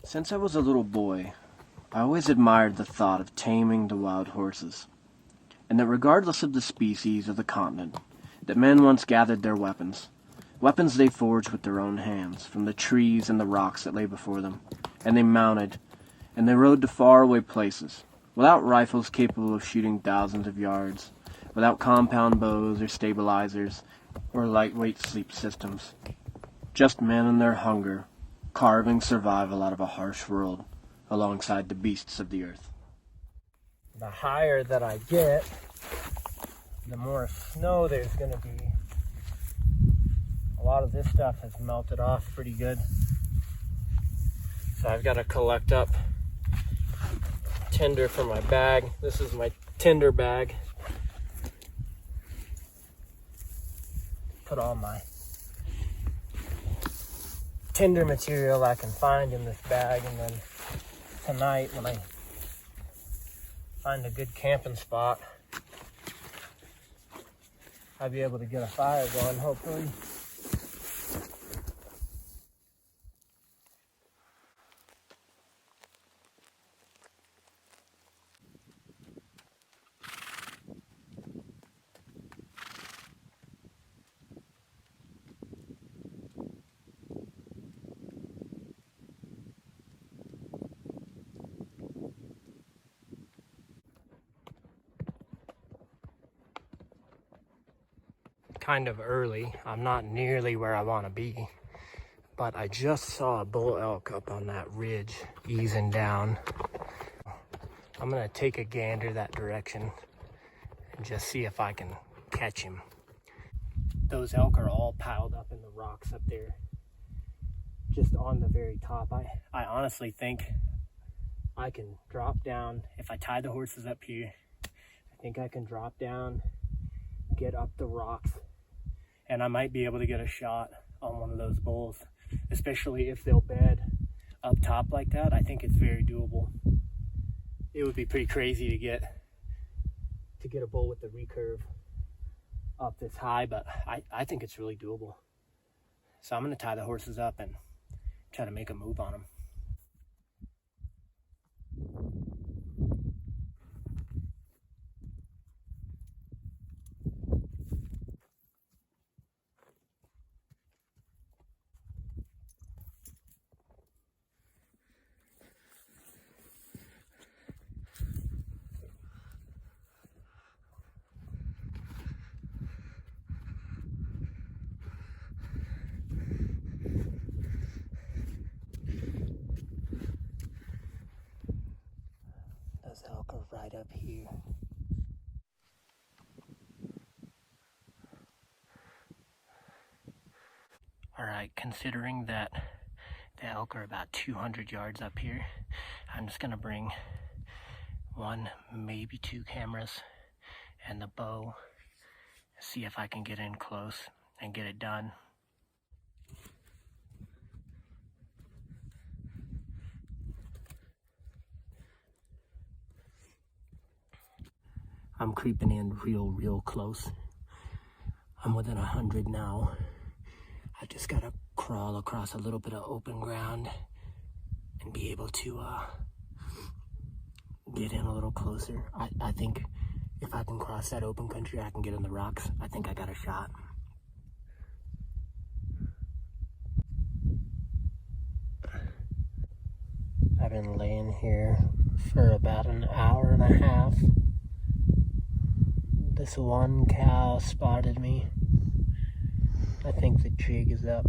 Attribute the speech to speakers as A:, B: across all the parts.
A: Since I was a little boy, I always admired the thought of taming the wild horses, and that regardless of the species or the continent, that men once gathered their weapons they forged with their own hands, from the trees and the rocks that lay before them, and they mounted, and they rode to faraway places, without rifles capable of shooting thousands of yards, without compound bows or stabilizers, or lightweight sleep systems. Just men and their hunger, carving survival out of a harsh world, alongside the beasts of the earth.
B: The higher that I get, the more snow there's going to be. A lot of this stuff has melted off pretty good. So I've got to collect up tinder for my bag. This is my tinder bag. Put all my tinder material I can find in this bag, and then tonight when I find a good camping spot, I'll be able to get a fire going, hopefully. Kind of early. I'm not nearly where I want to be, but I just saw a bull elk up on that ridge easing down. I'm gonna take a gander that direction and just see if I can catch him. Those elk are all piled up in the rocks up there, just on the very top. I honestly think I can drop down. If I tie the horses up here, I think I can drop down, get up the rocks, and I might be able to get a shot on one of those bulls, especially if they'll bed up top like that. I think it's very doable. It would be pretty crazy to get a bull with the recurve up this high, but I think it's really doable. So I'm gonna tie the horses up and try to make a move on them. Those elk are right up here. Alright, considering that the elk are about 200 yards up here, I'm just gonna bring one, maybe two cameras and the bow, see if I can get in close and get it done. I'm creeping in real close. I'm within 100 now. I just gotta crawl across a little bit of open ground and be able to get in a little closer. I think if I can cross that open country, I can get in the rocks. I think I got a shot. I've been laying here for about an hour and a half. This one cow spotted me. I think the jig is up.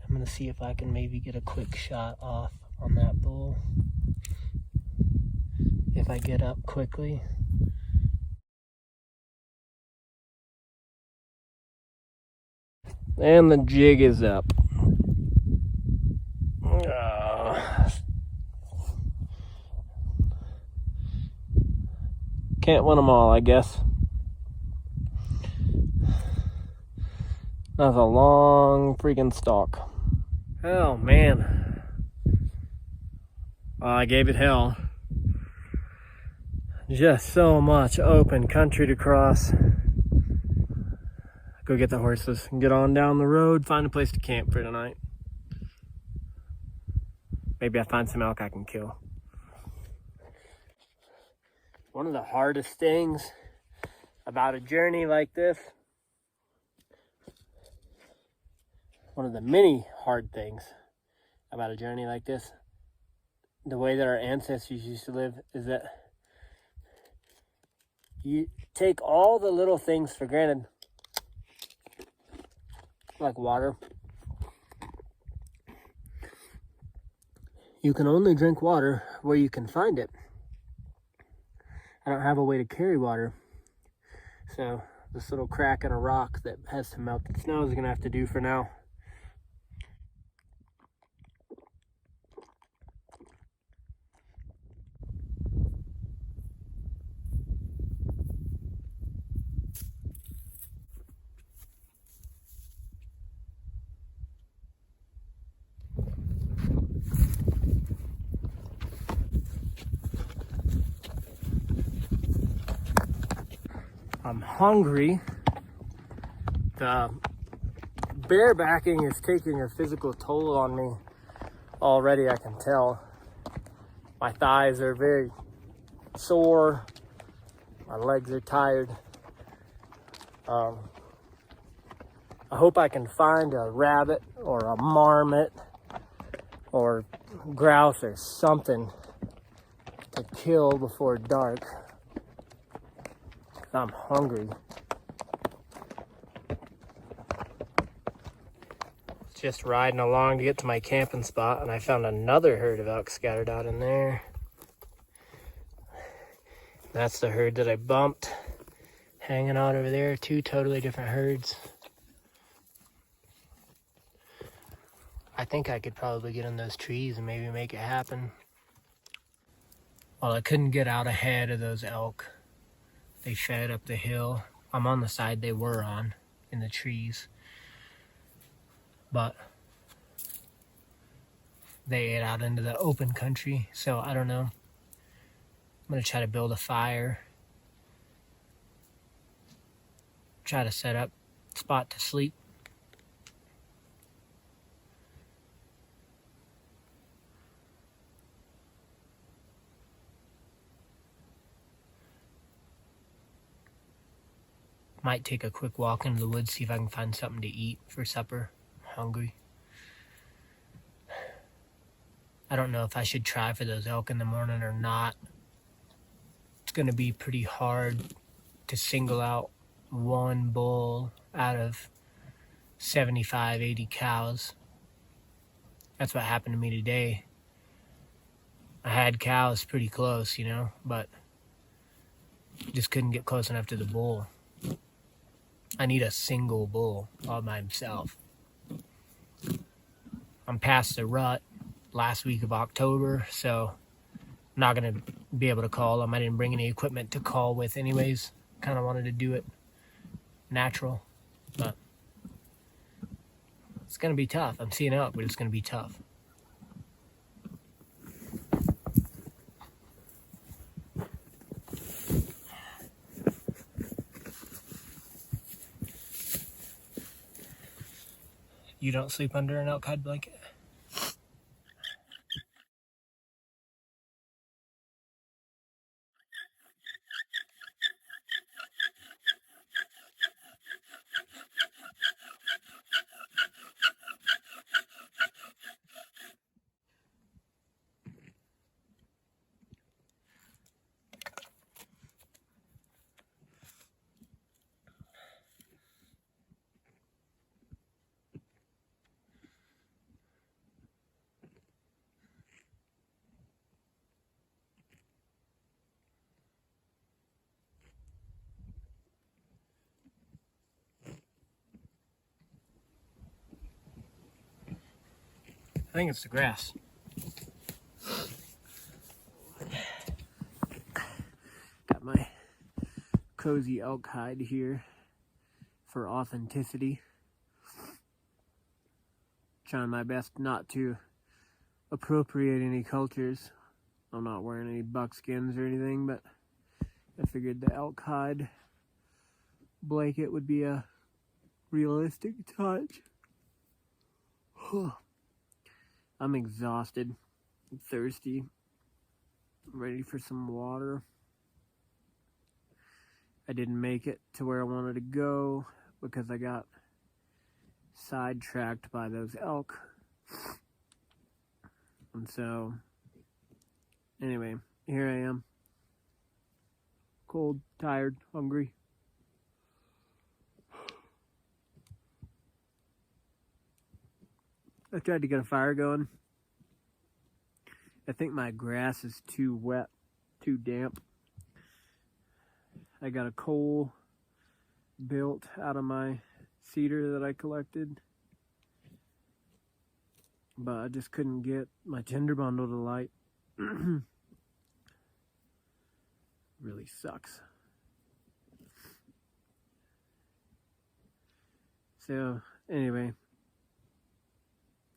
B: I'm gonna see if I can maybe get a quick shot off on that bull. If I get up quickly. And the jig is up. Can't win them all, I guess. That's a long freaking stalk. Oh man. I gave it hell. Just so much open country to cross. Go get the horses and get on down the road, find a place to camp for tonight. maybe I find some elk I can kill. One of the hardest things about a journey like this, one of the many hard things about a journey like this, the way that our ancestors used to live, is that you take all the little things for granted, like water. You can only drink water where you can find it. I don't have a way to carry water, so this little crack in a rock that has some melted snow is gonna have to do for now. I'm hungry. The barebacking is taking a physical toll on me already, I can tell. My thighs are very sore. My legs are tired. I hope I can find a rabbit or a marmot or grouse or something to kill before dark. I'm hungry. Just riding along to get to my camping spot, and I found another herd of elk scattered out in there. That's the herd that I bumped, hanging out over there. Two totally different herds. I think I could probably get in those trees and maybe make it happen. Well, I couldn't get out ahead of those elk. They fed up the hill. I'm on the side they were on, in the trees. But they ate out into the open country, so I don't know. I'm gonna try to build a fire. Try to set up a spot to sleep. Might take a quick walk into the woods, see if I can find something to eat for supper. I'm hungry. I don't know if I should try for those elk in the morning or not. It's gonna be pretty hard to single out one bull out of 75, 80 cows. That's what happened to me today. I had cows pretty close, you know, but just couldn't get close enough to the bull. I need a single bull all by himself. I'm past the rut last week of October, so I'm not gonna be able to call him. I didn't bring any equipment to call with anyways. Kind of wanted to do it natural, but it's gonna be tough. I'm seeing elk, but it's gonna be tough. You don't sleep under an elk hide blanket? I think it's the grass. Got my cozy elk hide here for authenticity. Trying my best not to appropriate any cultures. I'm not wearing any buckskins or anything, but I figured the elk hide blanket would be a realistic touch. I'm exhausted.
A: I'm thirsty. I'm ready for some water. I didn't make it to where I wanted to go because I got sidetracked by those elk. And so, anyway, here I am. Cold, tired, hungry. I tried to get a fire going. I think my grass is too wet, too damp. I got a coal built out of my cedar that I collected. But I just couldn't get my tinder bundle to light. Really sucks. So, anyway,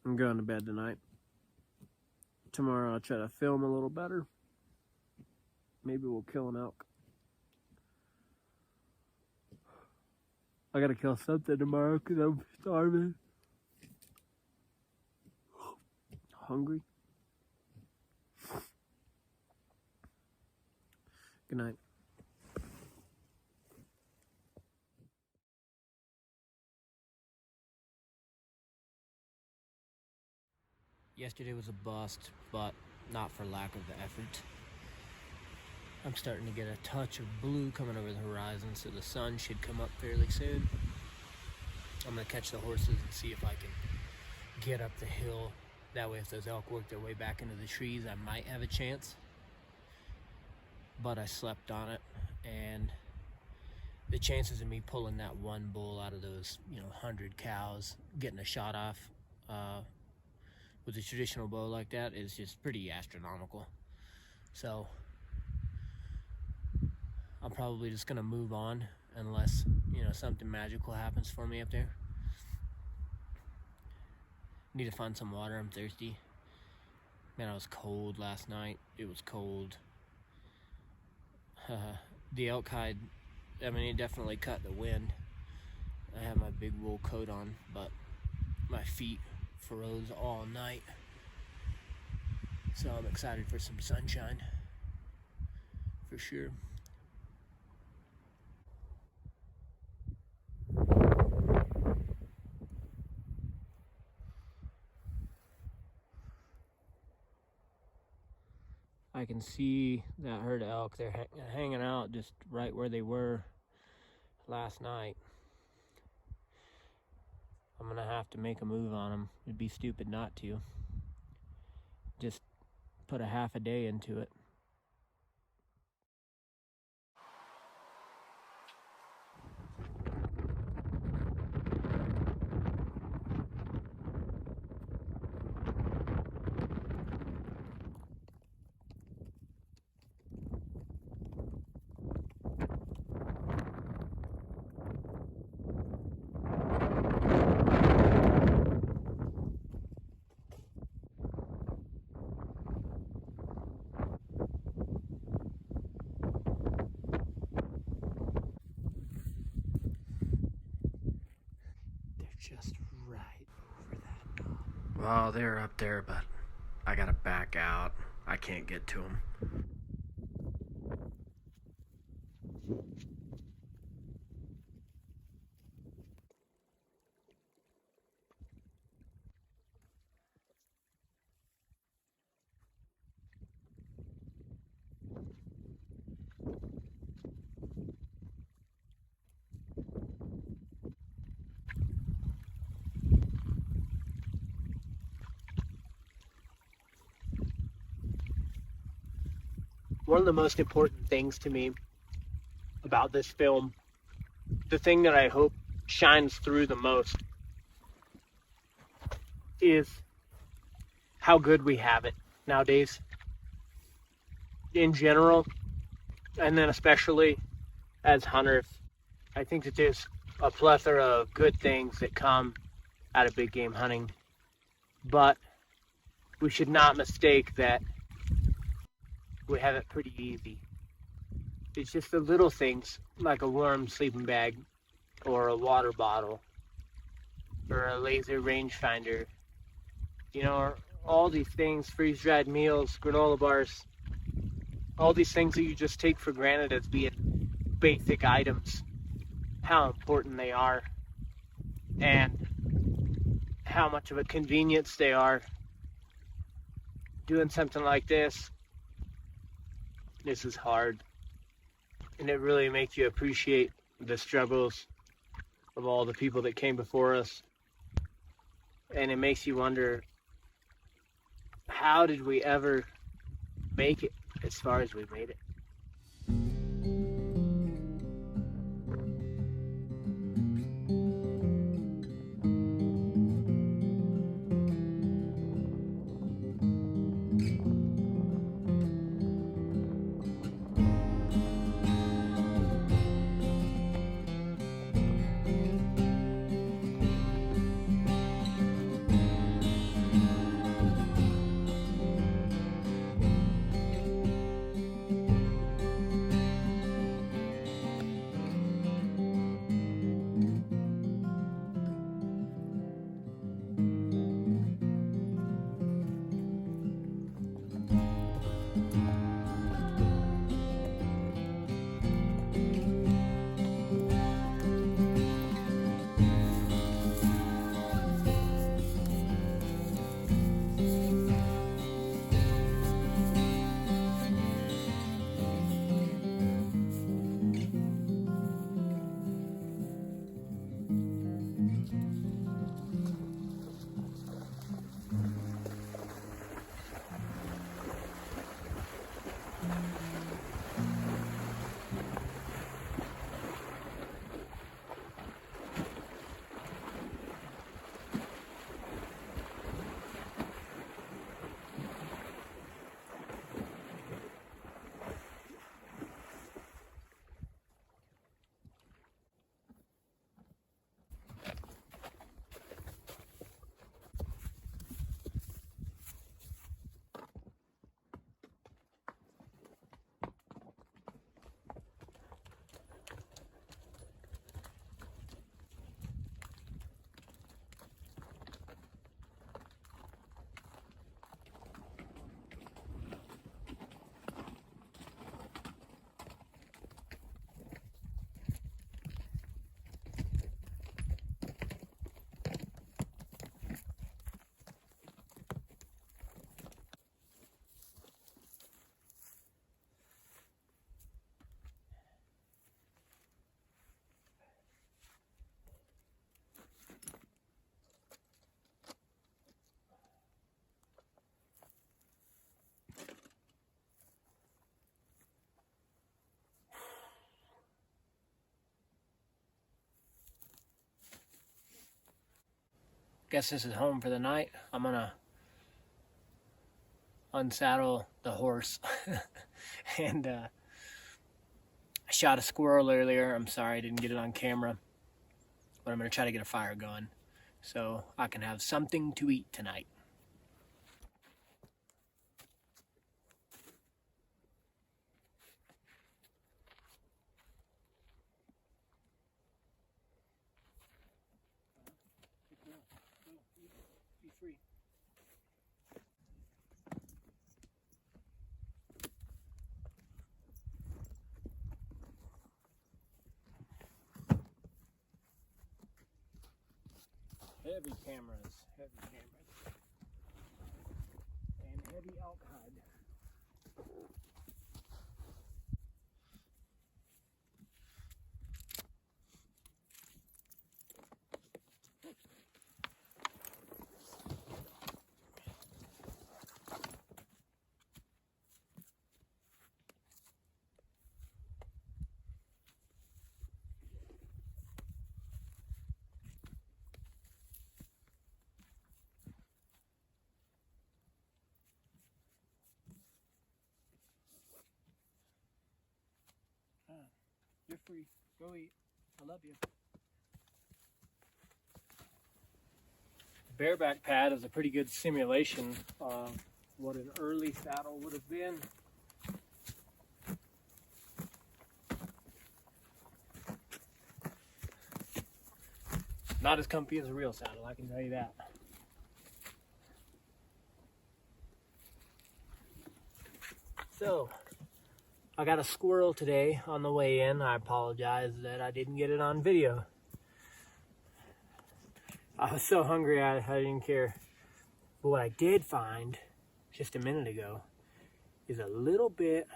A: I'm going to bed tonight. Tomorrow I'll try to film a little better. Maybe we'll kill an elk. I gotta kill something tomorrow because I'm starving. Hungry. Good night. Yesterday was a bust, but not for lack of the effort. I'm starting to get a touch of blue coming over the horizon, so the sun should come up fairly soon. I'm gonna catch the horses and see if I can get up the hill. That way, if those elk work their way back into the trees, I might have a chance. But I slept on it, and the chances of me pulling that one bull out of those, 100 cows, getting a shot off with a traditional bow like that is just pretty astronomical. So I'm probably just gonna move on unless, something magical happens for me up there. Need to find some water, I'm thirsty. Man, I was cold last night. It was cold. The elk hide, it definitely cut the wind. I had my big wool coat on, but my feet froze all night. So I'm excited for some sunshine, for sure. I can see that herd of elk. They're hanging out just right where they were last night. I'm gonna have to make a move on them. It'd be stupid not to. Just put a half a day into it. Just right over that knob. Well, they're up there, but I gotta back out. I can't get to them. One of the most important things to me about this film, the thing that I hope shines through the most, is how good we have it nowadays in general, and then especially as hunters. I think that there's a plethora of good things that come out of big game hunting, but we should not mistake that we have it pretty easy. It's just the little things, like a warm sleeping bag, or a water bottle, or a laser rangefinder,
B: all these things, freeze-dried meals, granola bars, all these things that you just take for granted as being basic items, how important they are and how much of a convenience they are. Doing something like this is hard, and it really makes you appreciate the struggles of all the people that came before us, and it makes you wonder, how did we ever make it as far as we made it? Guess this is home for the night. I'm gonna unsaddle the horse. And I shot a squirrel earlier. I'm sorry I didn't get it on camera, but I'm gonna try to get a fire going so I can have something to eat tonight. Be free. Heavy cameras, and heavy elk hide. You're free. Go eat. I love you. Bareback pad is a pretty good simulation of what an early saddle would have been. Not as comfy as a real saddle, I can tell you that. So, I got a squirrel today on the way in. I apologize that I didn't get it on video. I was so hungry I didn't care. But what I did find just a minute ago is a little bit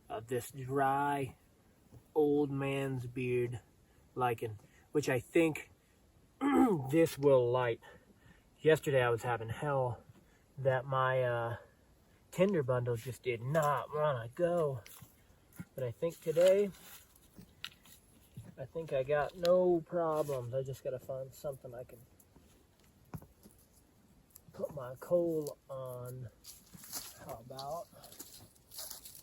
B: of this dry old man's beard lichen, which I think this will light. Yesterday I was having hell that my Tinder bundle just did not want to go. But I think today, I got no problems. I just got to find something I can put my coal on. How about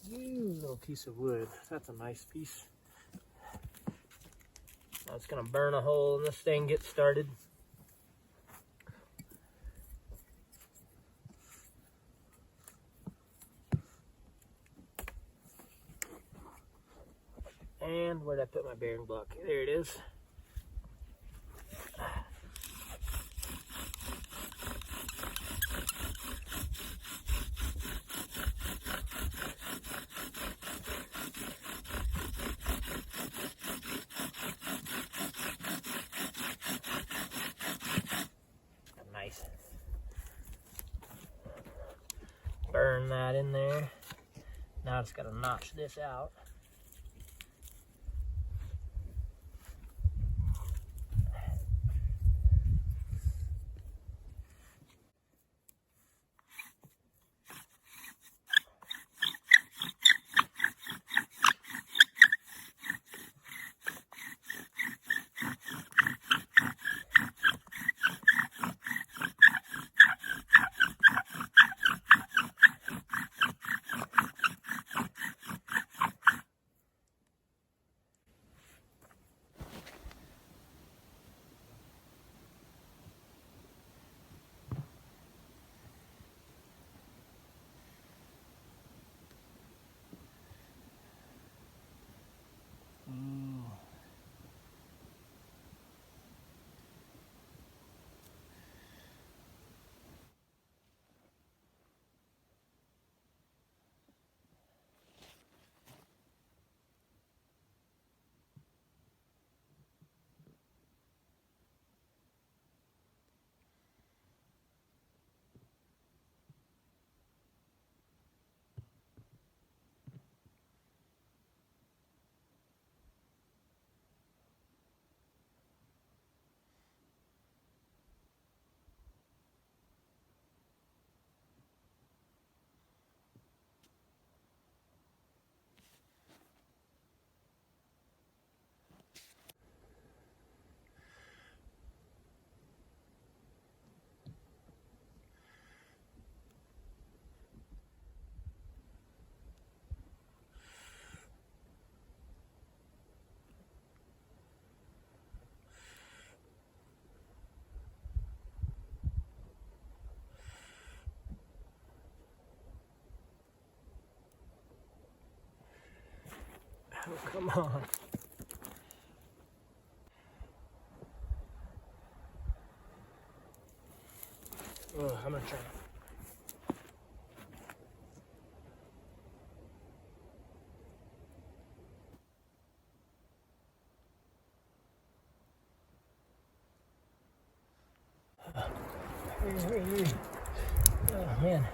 B: you, little piece of wood? That's a nice piece. Now it's gonna burn a hole in this thing, get started. And where'd I put my bearing block? There it is. Nice. Burn that in there. Now I just gotta notch this out. Oh, come on. Oh, I'm gonna try. Oh man.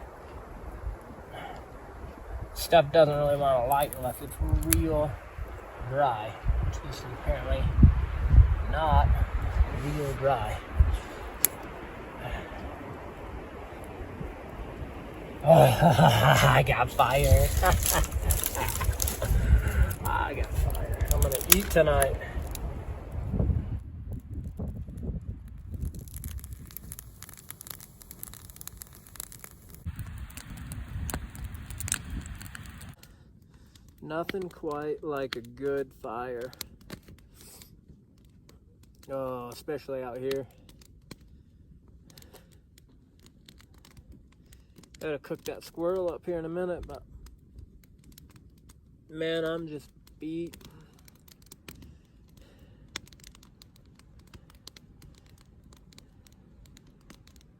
B: Stuff doesn't really want to light unless it's real dry, which this is apparently not real dry. Oh, I got fire. I got fire. I'm gonna eat tonight. Nothing quite like a good fire. Oh, especially out here. Gotta cook that squirrel up here in a minute, but man, I'm just beat.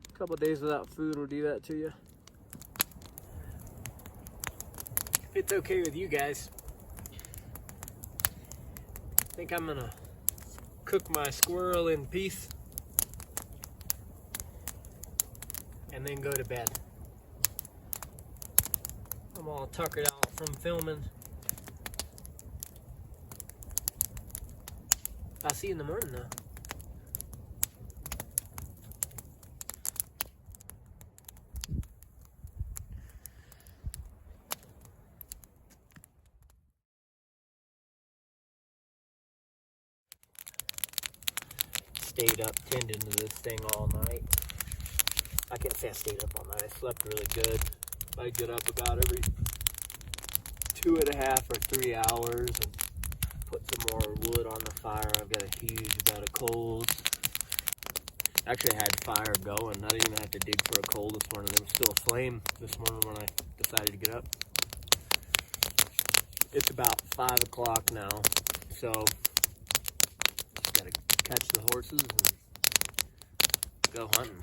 B: A couple days without food will do that to you. it's okay with you guys, I think I'm gonna cook my squirrel in peace and then go to bed. I'm all tuckered out from filming. I'll see you in the morning though. Stayed up tending to this thing all night. I can't say I stayed up all night. I slept really good. I get up about every 2.5 or 3 hours and put some more wood on the fire. I've got a huge bed of coals. Actually, I had fire going. I didn't even have to dig for a coal this morning. There was still a flame this morning when I decided to get up. It's about 5 o'clock now, so just gotta catch the horses and go hunting.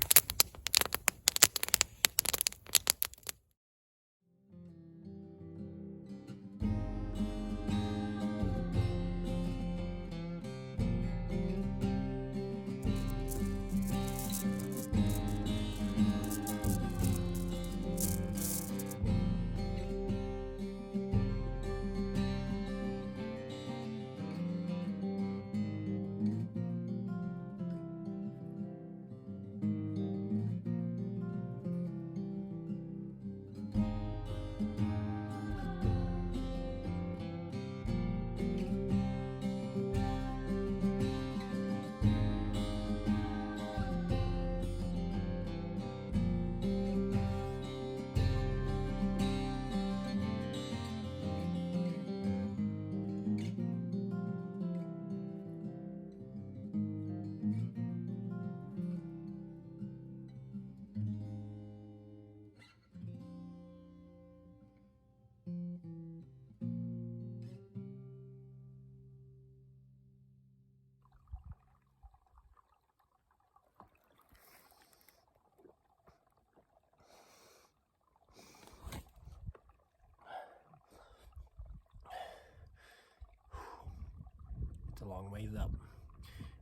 B: It's a long ways up.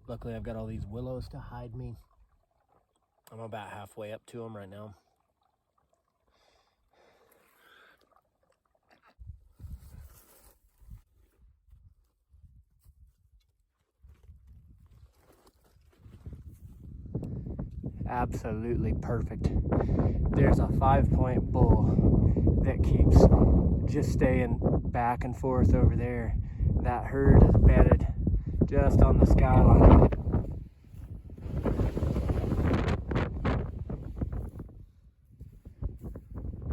B: Luckily, I've got all these willows to hide me. I'm about halfway up to them right now. Absolutely perfect. There's a 5-point bull that keeps just staying back and forth over there. That herd is bedded just on the skyline.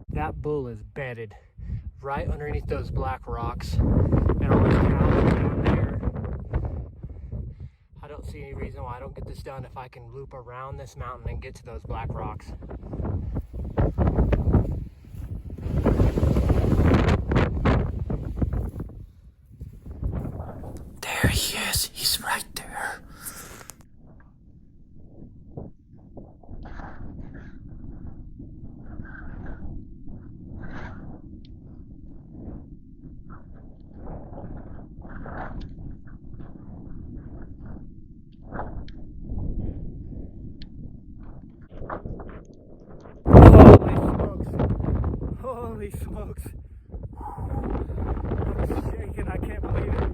B: That bull is bedded right underneath those black rocks, and all those cows down there. I don't see any reason why I don't get this done if I can loop around this mountain and get to those black rocks. There he is. He's right there. Holy smokes. I'm shaking, I can't believe it.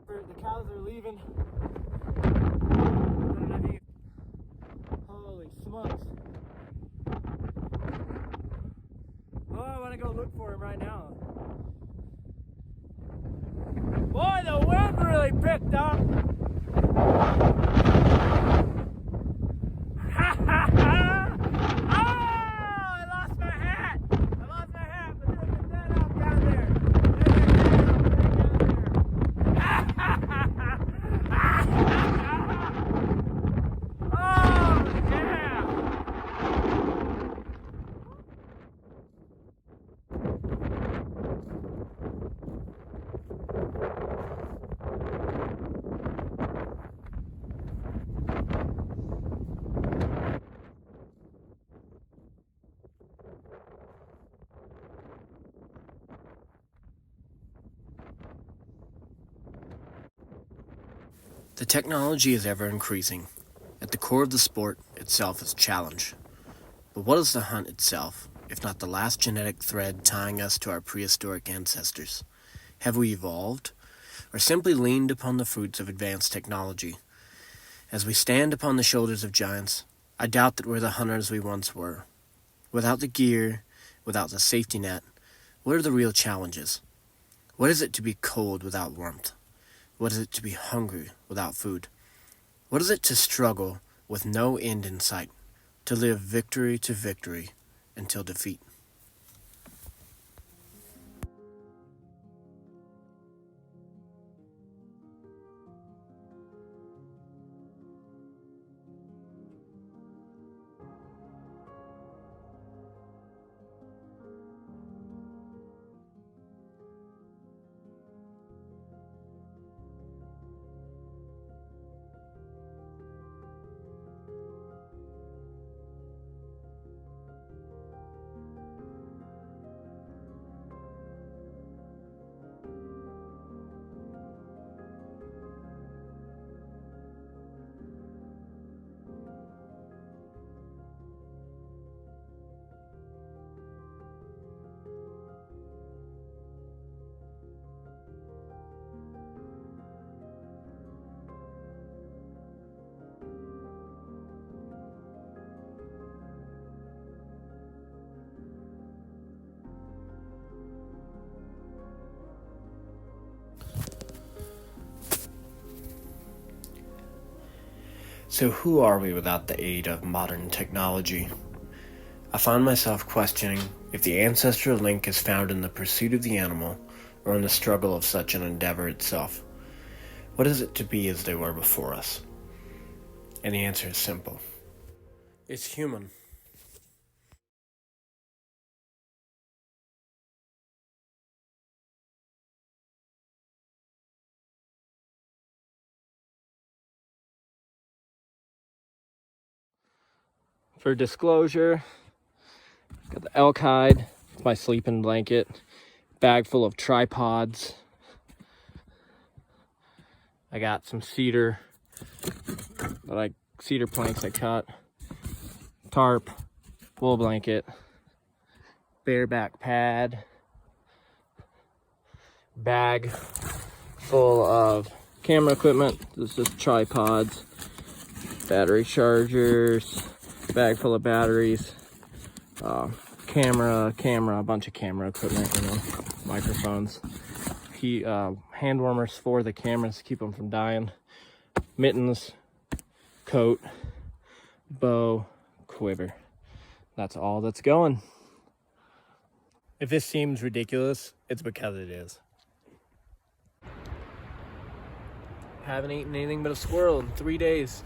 B: The cows are leaving. Holy smokes. Oh, I want to go look for him right now. Boy, the wind really picked up.
A: The technology is ever increasing. At the core of the sport itself is challenge. But what is the hunt itself, if not the last genetic thread tying us to our prehistoric ancestors? Have we evolved, or simply leaned upon the fruits of advanced technology? As we stand upon the shoulders of giants, I doubt that we're the hunters we once were. Without the gear, without the safety net, what are the real challenges? What is it to be cold without warmth? What is it to be hungry without food? What is it to struggle with no end in sight, to live victory to victory until defeat? So who are we without the aid of modern technology? I find myself questioning if the ancestral link is found in the pursuit of the animal or in the struggle of such an endeavor itself. What is it to be as they were before us? And the answer is simple. It's human.
B: For disclosure, got the elk hide, my sleeping blanket, bag full of tripods. I got some cedar planks I cut, tarp, wool blanket, bareback pad, bag full of camera equipment. This is tripods, battery chargers, bag full of batteries, camera, a bunch of camera equipment, microphones, hand warmers for the cameras to keep them from dying, mittens, coat, bow, quiver. That's all that's going. If this seems ridiculous, it's because it is. Haven't eaten anything but a squirrel in 3 days.